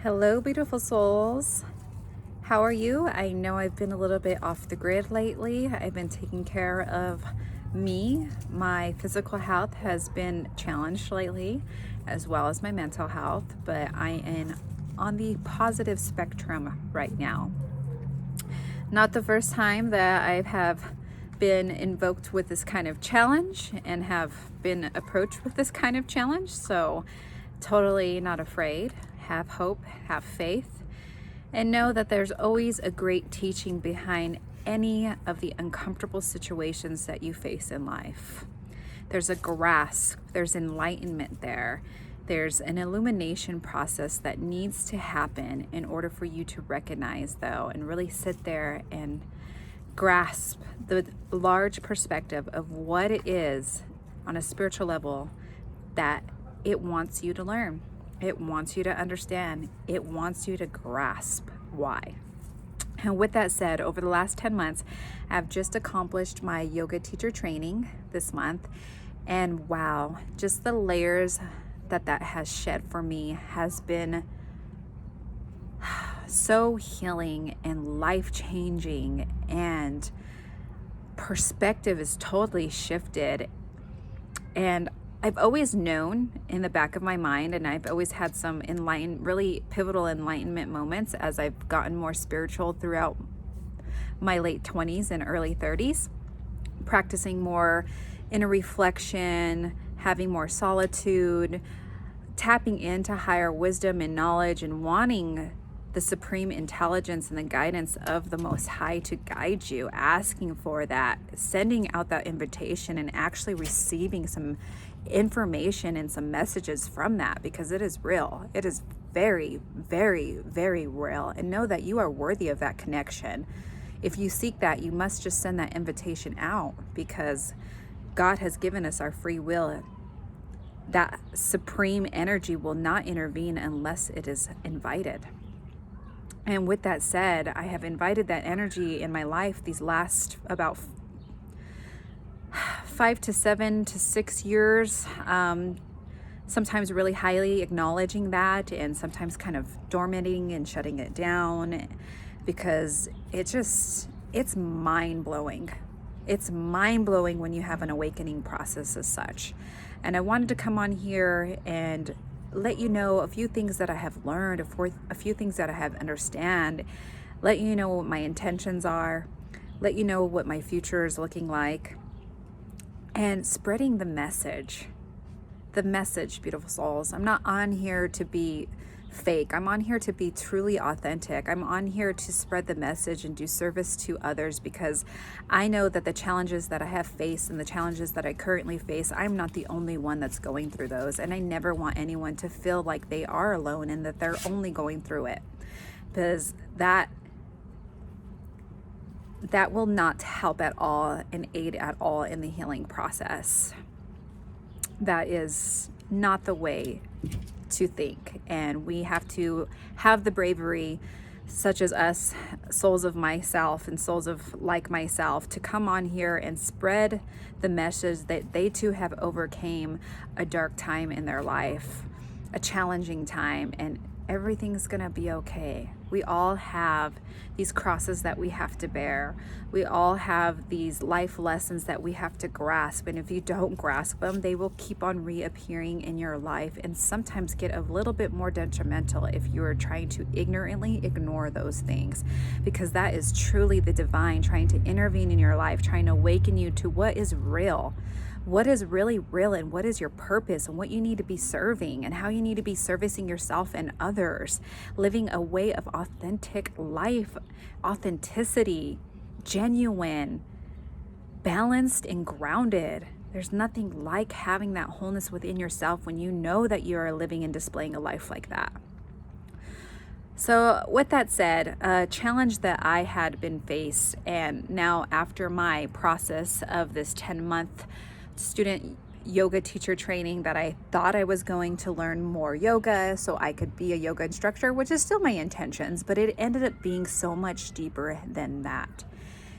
Hello, beautiful souls. How are you? I know I've been a little bit off the grid lately. I've been taking care of me. My physical health has been challenged lately, as well as my mental health, but I am on the positive spectrum right now. Not the first time that I have been invoked with this kind of challenge and have been approached with this kind of challenge, so totally not afraid. Have hope, have faith, and know that there's always a great teaching behind any of the uncomfortable situations that you face in life. There's a grasp, there's enlightenment there. There's an illumination process that needs to happen in order for you to recognize, though, and really sit there and grasp the large perspective of what it is on a spiritual level that it wants you to learn. It wants you to understand. It wants you to grasp why. And with that said, over the last 10 months, I've just accomplished my yoga teacher training this month. And wow, just the layers that has shed for me has been so healing and life-changing, and perspective is totally shifted. And I've always known in the back of my mind, and I've always had some really pivotal enlightenment moments as I've gotten more spiritual throughout my late 20s and early 30s, practicing more inner reflection, having more solitude, tapping into higher wisdom and knowledge, and wanting the supreme intelligence and the guidance of the Most High to guide you, asking for that, sending out that invitation, and actually receiving some information and some messages from that, because it is real. It is very, very, very real. And know that you are worthy of that connection. If you seek that, you must just send that invitation out, because God has given us our free will. That supreme energy will not intervene unless it is invited. And with that said, I have invited that energy in my life these last about 5 to 7 to 6 years, sometimes really highly acknowledging that, and sometimes kind of dormanting and shutting it down, because it's mind-blowing. It's mind-blowing when you have an awakening process as such. And I wanted to come on here and let you know a few things that I have learned, a few things that I have understand, let you know what my intentions are, let you know what my future is looking like, and spreading the message, beautiful souls. I'm not on here to be fake. I'm on here to be truly authentic. I'm on here to spread the message and do service to others, because I know that the challenges that I have faced and the challenges that I currently face, I'm not the only one that's going through those. And I never want anyone to feel like they are alone and that they're only going through it, because that will not help at all and aid at all in the healing process. That is not the way to think. And we have to have the bravery, such as us, souls of myself and souls of like myself, to come on here and spread the message that they too have overcame a dark time in their life, a challenging time, and everything's gonna be okay. We all have these crosses that we have to bear. We all have these life lessons that we have to grasp. And if you don't grasp them, they will keep on reappearing in your life, and sometimes get a little bit more detrimental if you are trying to ignorantly ignore those things, because that is truly the divine trying to intervene in your life, trying to awaken you to what is real. What is really real, and what is your purpose, and what you need to be serving, and how you need to be servicing yourself and others, living a way of authentic life, authenticity, genuine, balanced, and grounded. There's nothing like having that wholeness within yourself when you know that you are living and displaying a life like that. So with that said, a challenge that I had been faced, and now after my process of this 10-month student yoga teacher training, that I thought I was going to learn more yoga so I could be a yoga instructor, which is still my intentions, but it ended up being so much deeper than that.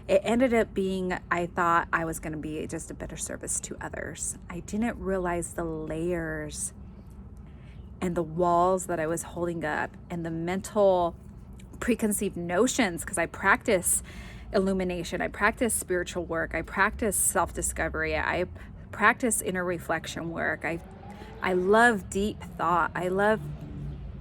It ended up being, I thought I was going to be just a better service to others. I didn't realize the layers and the walls that I was holding up and the mental preconceived notions, because I practice illumination, I practice spiritual work, I practice self-discovery, I practice inner reflection work. I love deep thought. I love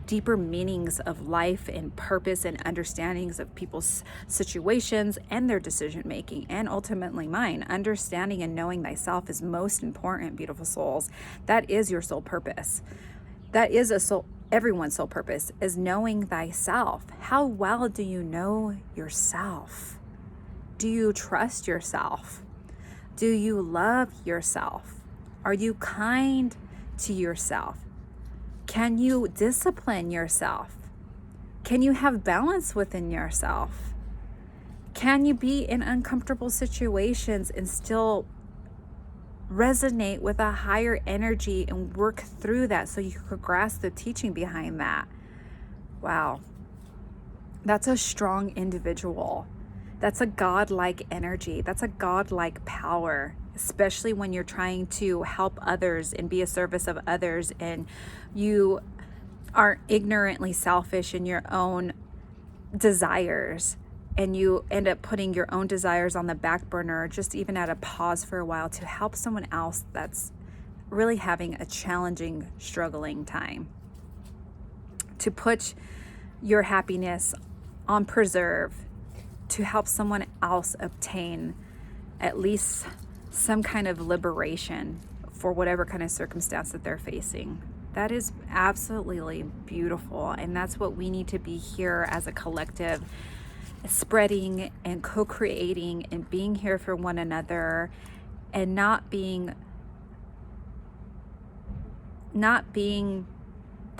deeper meanings of life and purpose and understandings of people's situations and their decision making, and ultimately mine. Understanding and knowing thyself is most important, beautiful souls. That is your soul purpose. That is everyone's soul purpose, is knowing thyself. How well do you know yourself? Do you trust yourself? Do you love yourself? Are you kind to yourself? Can you discipline yourself? Can you have balance within yourself? Can you be in uncomfortable situations and still resonate with a higher energy and work through that so you could grasp the teaching behind that? Wow. That's a strong individual. That's a godlike energy. That's a godlike power, especially when you're trying to help others and be a service of others, and you aren't ignorantly selfish in your own desires, and you end up putting your own desires on the back burner, or just even at a pause for a while to help someone else that's really having a challenging, struggling time. To put your happiness on preserve, to help someone else obtain at least some kind of liberation for whatever kind of circumstance that they're facing. That is absolutely beautiful. And that's what we need to be here as a collective, spreading and co-creating and being here for one another, and not being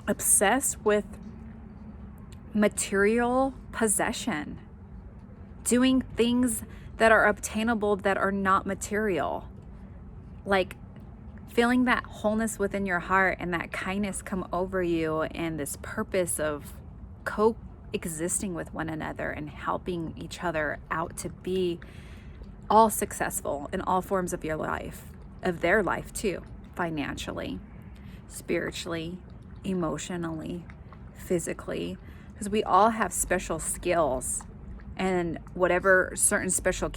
obsessed with material possession, doing things that are obtainable that are not material, like feeling that wholeness within your heart and that kindness come over you, and this purpose of coexisting with one another and helping each other out to be all successful in all forms of your life, of their life too, financially, spiritually, emotionally, physically, because we all have special skills. And whatever certain special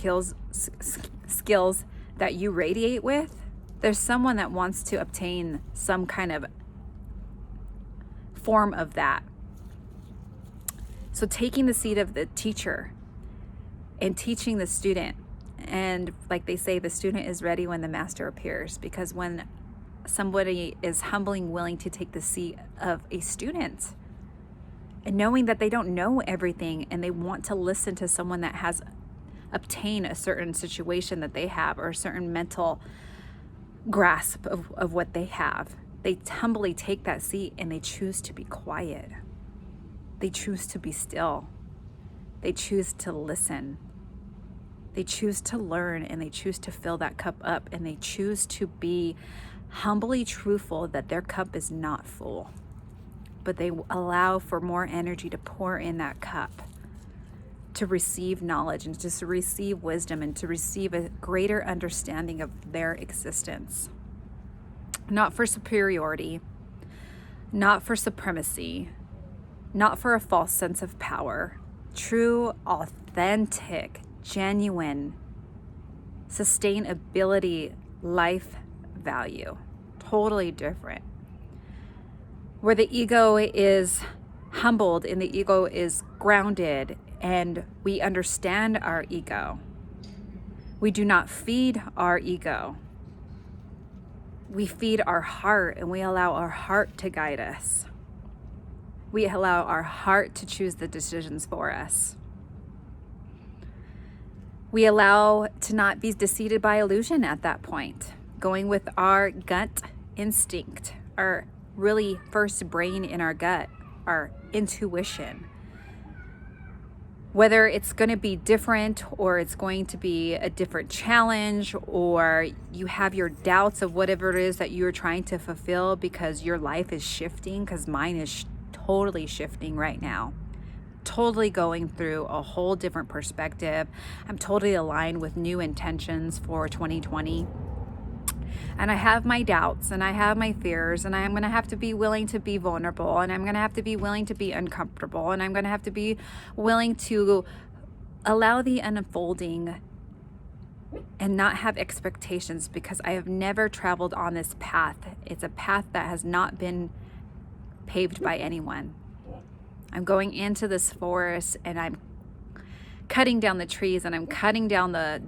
skills that you radiate with, there's someone that wants to obtain some kind of form of that. So taking the seat of the teacher and teaching the student, and like they say, the student is ready when the master appears, because when somebody is humbly willing to take the seat of a student, and knowing that they don't know everything, and they want to listen to someone that has obtained a certain situation that they have, or a certain mental grasp of what they have, they humbly take that seat and they choose to be quiet. They choose to be still. They choose to listen. They choose to learn, and they choose to fill that cup up, and they choose to be humbly truthful that their cup is not full, but they allow for more energy to pour in that cup, to receive knowledge and to receive wisdom and to receive a greater understanding of their existence. Not for superiority, not for supremacy, not for a false sense of power. True, authentic, genuine, sustainability, life value. Totally different. Where the ego is humbled and the ego is grounded, and we understand our ego. We do not feed our ego. We feed our heart, and we allow our heart to guide us. We allow our heart to choose the decisions for us. We allow to not be deceived by illusion at that point, going with our gut instinct, our really first brain in our gut, our intuition. Whether it's going to be different, or it's going to be a different challenge, or you have your doubts of whatever it is that you're trying to fulfill because your life is shifting, because mine is totally shifting right now. Totally going through a whole different perspective. I'm totally aligned with new intentions for 2020. and I have my doubts and I have my fears, and I'm going to have to be willing to be vulnerable, and I'm going to have to be willing to be uncomfortable, and I'm going to have to be willing to allow the unfolding and not have expectations, because I have never traveled on this path. It's a path that has not been paved by anyone. I'm going into this forest and I'm cutting down the trees, and I'm cutting down the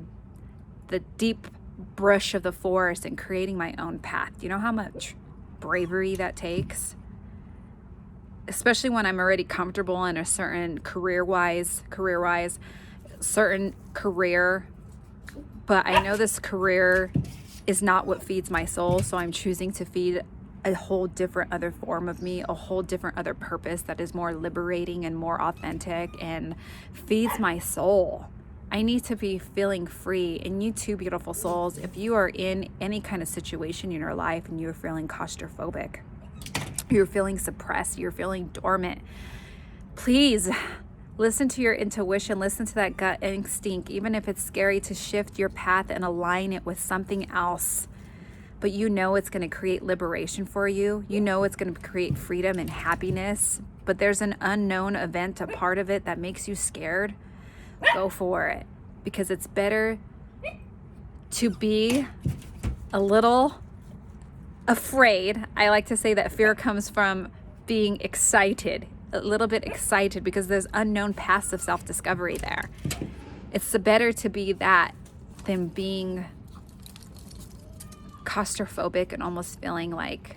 deep brush of the forest and creating my own path. Do you know how much bravery that takes? Especially when I'm already comfortable in a certain career-wise, certain career, but I know this career is not what feeds my soul, so I'm choosing to feed a whole different other form of me, a whole different other purpose that is more liberating and more authentic and feeds my soul. I need to be feeling free. And you too, beautiful souls, if you are in any kind of situation in your life and you're feeling claustrophobic, you're feeling suppressed, you're feeling dormant, please listen to your intuition, listen to that gut instinct, even if it's scary to shift your path and align it with something else. But you know it's going to create liberation for you. You know it's going to create freedom and happiness. But there's an unknown event, a part of it that makes you scared. Go for it. Because it's better to be a little afraid. I like to say that fear comes from being excited, a little bit excited, because there's unknown paths of self-discovery there. It's better to be that than being claustrophobic and almost feeling like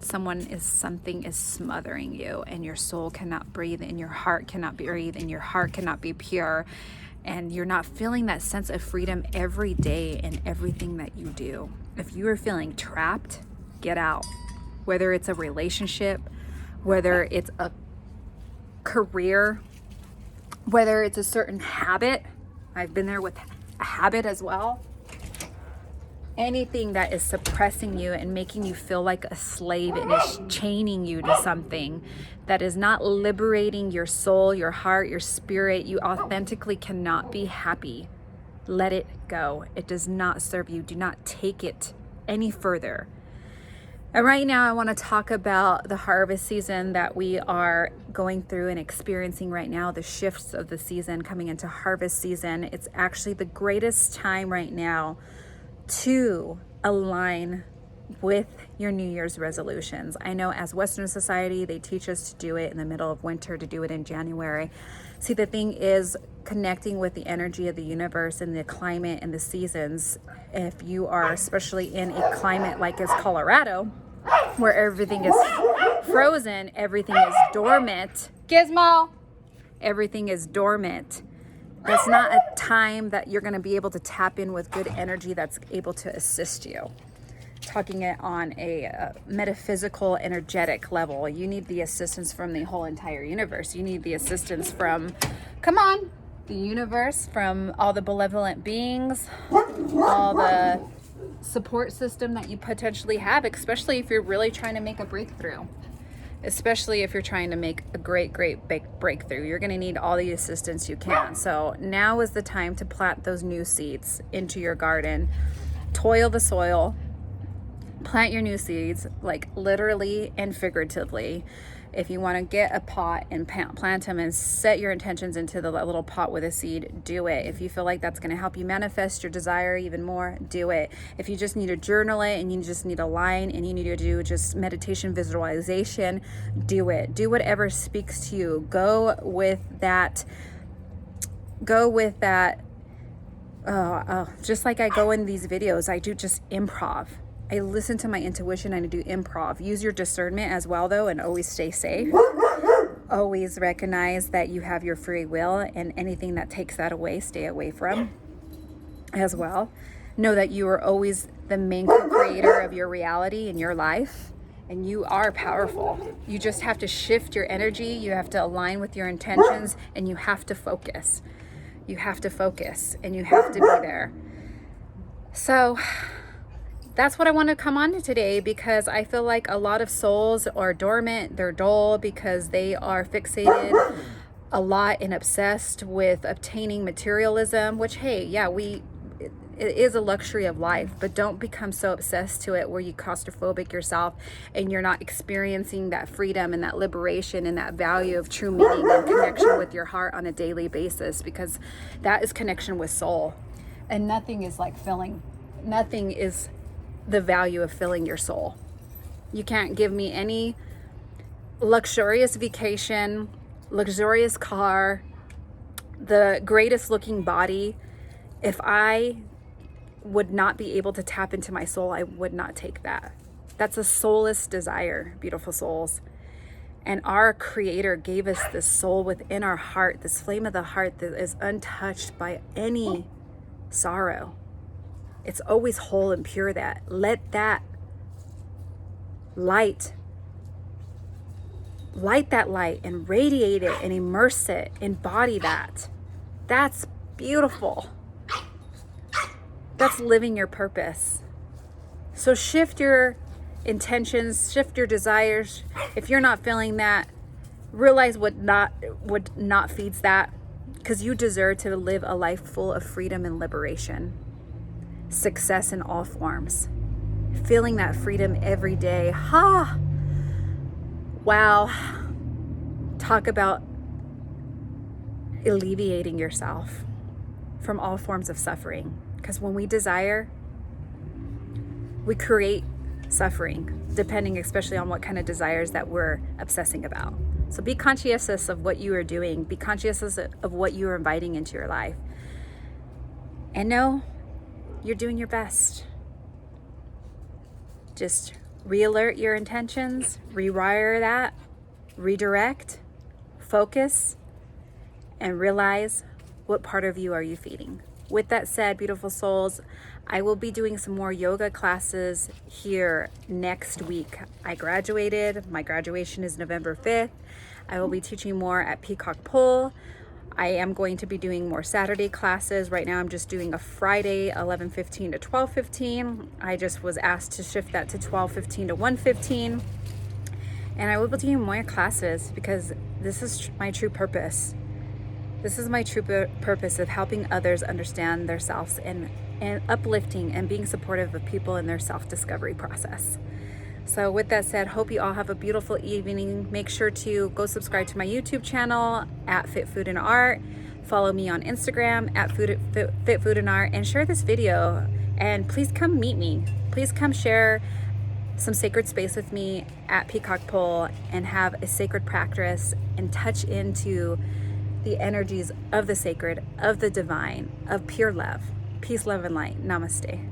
something is smothering you, and your soul cannot breathe, and your heart cannot breathe, and your heart cannot be pure, and you're not feeling that sense of freedom every day in everything that you do. If you are feeling trapped, get out. Whether it's a relationship, whether it's a career, whether it's a certain habit. I've been there with a habit as well. Anything that is suppressing you and making you feel like a slave and is chaining you to something that is not liberating your soul, your heart, your spirit, you authentically cannot be happy. Let it go. It does not serve you. Do not take it any further. And right now I want to talk about the harvest season that we are going through and experiencing right now, the shifts of the season coming into harvest season. It's actually the greatest time right now to align with your New Year's resolutions. I know as Western society, they teach us to do it in the middle of winter, to do it in January. See, the thing is connecting with the energy of the universe and the climate and the seasons. If you are especially in a climate like is Colorado, where everything is frozen, everything is dormant. Gizmo! Everything is dormant. That's not a time that you're going to be able to tap in with good energy that's able to assist you. Talking it on a metaphysical, energetic level, you need the assistance from the whole entire universe. You need the assistance from, the universe, from all the benevolent beings, all the support system that you potentially have, especially if you're really trying to make a breakthrough. Especially if you're trying to make a great big breakthrough, you're going to need all the assistance you can. So now is the time to plant those new seeds into your garden. Toil the soil, plant your new seeds, like literally and figuratively. If you want to get a pot and plant them and set your intentions into the little pot with a seed, do it. If you feel like that's going to help you manifest your desire even more, do it. If you just need to journal it and you just need a line and you need to do just meditation visualization, do it. Do whatever speaks to you. Go with that. Just like I go in these videos, I do just improv. I listen to my intuition and I do improv. Use your discernment as well, though, and always stay safe. Always recognize that you have your free will, and anything that takes that away, stay away from as well. Know that you are always the main co-creator of your reality in your life, and you are powerful. You just have to shift your energy. You have to align with your intentions, and you have to focus. You have to focus, and you have to be there. So that's what I want to come on to today, because I feel like a lot of souls are dormant, they're dull because they are fixated a lot and obsessed with obtaining materialism, which, hey, yeah, It is a luxury of life, but don't become so obsessed to it where you claustrophobic yourself and you're not experiencing that freedom and that liberation and that value of true meaning and connection with your heart on a daily basis, because that is connection with soul. And nothing is like filling. Nothing is the value of filling your soul. You can't give me any luxurious vacation, luxurious car, the greatest looking body. If I would not be able to tap into my soul, I would not take that. That's a soulless desire, beautiful souls. And our Creator gave us this soul within our heart, this flame of the heart that is untouched by any sorrow. It's always whole and pure. That let that light that light and radiate it and immerse it, embody that. That's beautiful. That's living your purpose. So shift your intentions, shift your desires. If you're not feeling that, realize what not feeds that, because you deserve to live a life full of freedom and liberation, success in all forms, feeling that freedom every day. Wow. Talk about alleviating yourself from all forms of suffering. Because when we desire, we create suffering, depending especially on what kind of desires that we're obsessing about. So be conscientious of what you are doing. Be conscious of what you are inviting into your life. And know you're doing your best. Just re-alert your intentions, rewire that, redirect, focus, and realize what part of you are you feeding. With that said, beautiful souls, I will be doing some more yoga classes here next week. I graduated. My graduation is November 5th. I will be teaching more at Peacock Pole. I am going to be doing more Saturday classes. Right now I'm just doing a Friday 11:15 to 12:15. I just was asked to shift that to 12:15 to 1:15. And I will be doing more classes because this is my true purpose. This is my true purpose of helping others understand themselves and uplifting and being supportive of people in their self-discovery process. So with that said, hope you all have a beautiful evening. Make sure to go subscribe to my YouTube channel at Fit Food and Art. Follow me on Instagram at Fit Food and Art, and share this video. And please come meet me. Please come share some sacred space with me at Peacock Pole and have a sacred practice and touch into the energies of the sacred, of the divine, of pure love. Peace, love, and light. Namaste.